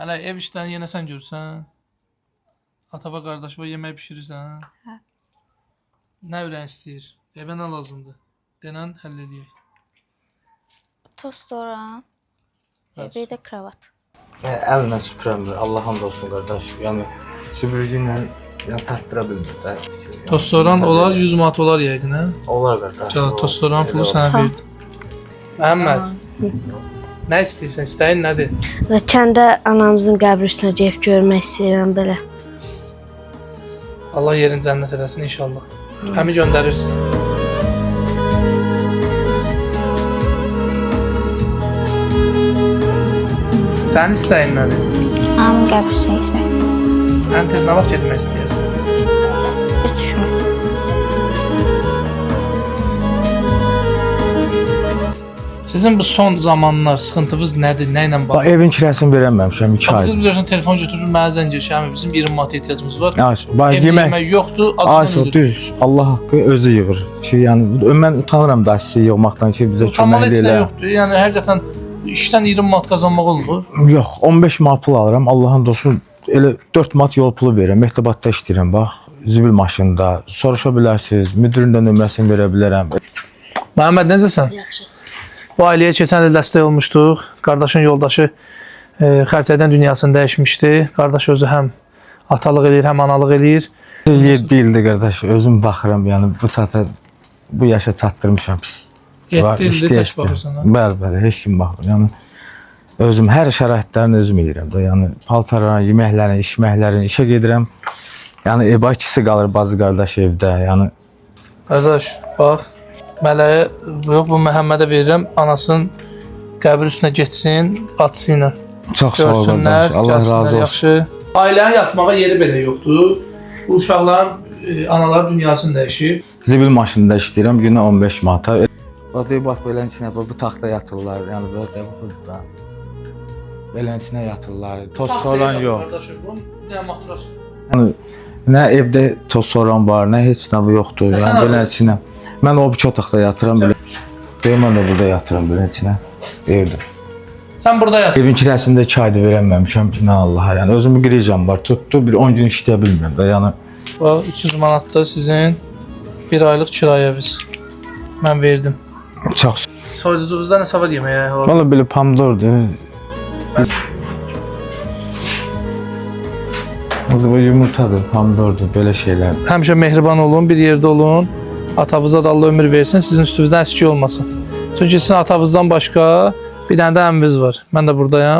Mələk, ev işlərini yenə sən görürsən? Atava qardaş və yemək pişirirsən? Hə. Nə ürəyin istəyir? Evə nə lazımdır? Denən həll edəyək. Tost oran. Bir də kravat. Əlinə süpürəmdir. Allah hamd olsun qardaş. Yəni süpürgü ilə tatdıra bilmir də. Tost oran olar 100 manat olar yəqin, hə? Olar qardaş. Tost oran pulu sənə verdi. Məhəmməd, nə istəyirsən? İstəyin nədir? Və kəndə anamızın qəbri üstünə gedib görmək istəyirəm belə. Allah yerin cənnət eləsin inşallah. Həmi göndərirsən. Sənin istəyin nədir? Anamın qəbri üstünə getmək. Ən tez nə vaxt getmək istəyirsən? Heç düşünmürəm. Sizin bu son zamanlar sıxıntınız nədir? Nə ilə Bax, bağlı? evin kirəsini verəməmişəm 2 Qız aydır. bilirsən telefon götürür, mənə zəng edir ki, bizim 20 manat ehtiyacımız var. Bax, Evdə yemək yemək yoxdur, Ayşə, acından ödür. düz. Allah haqqı özü yığır. Ki, yəni mən utanıram da sizi yığmaqdan ki, bizə Utanmalı kömək heç nə elə. yoxdur. Yəni həqiqətən işdən 20 manat qazanmaq olmur. Yox, 15 manat pul alıram. Allahın olsun. Elə 4 manat yol pulu verirəm. Məktubatda işləyirəm bax. Zibil maşında. Soruşa bilərsiniz. Müdirin də nömrəsini verə bilərəm. Məhəmməd, necəsən? Yaxşı. Bu ailəyə keçən il dəstək olmuşduq. Qardaşın yoldaşı xərçəkdən dünyasını dəyişmişdi. Qardaş özü həm atalıq eləyir, həm analıq eləyir. 7 ildir qardaş. Özüm baxıram, yəni bu saata bu yaşa çatdırmışam pis. 7 Var, ildir tək istəyə-istəyə. baxırsan. Ha? Bəli, heç kim baxmır. Yəni özüm hər şəraitlərini özüm edirəm də. Yəni paltarların, yeməklərin, içməklərin, işə gedirəm. Yəni ev ikisi qalır bacı qardaş evdə. Yəni Qardaş, bax. Mələyə, yox bu Məhəmmədə verirəm. Anasının qəbir üstünə getsin, bacısı ilə. çox sağ ol qardaş. Allah razı olsun. Yaxşı. Ailənin yatmağa yeri belə yoxdur. Bu uşaqların anaları dünyasını dəyişib. Zibil maşınında işləyirəm, günə 15 manata. O deyir bax belə içinə bu taxta yatırlar. Yəni belə burada. Belə içinə yatırlar. Toz soran yox. Qardaşım, bu nə matros? Yəni nə evdə toz soran var, nə heç nə yoxdur. Sən Yəni belə alırsan? içinə. Mən o bu otaqda yatıram belə. Deyim mən də burada yatıram belə içinə. Evdə. Sən burada yat. Evin kirəsində 2 ayda verəməmişəm ki, nə Allah. Yəni özümü qricam var. Tutdu bir 10 gün işləyə bilmirəm də. Yəni Bax 300 manat da sizin 1 aylıq kirayəviz. Mən verdim. çox. Soyuducunuzda nə savad yeməyə var? Valla belə pomidordur. Bu yumurtadır, pomidordur, belə şeylər. Həmişə mehriban olun, bir yerdə olun. Atavıza da Allah ömür versin, sizin üstünüzdən əski olmasın. Çünki sizin atavızdan başqa bir dənə də əminiz var. Mən də buradayam.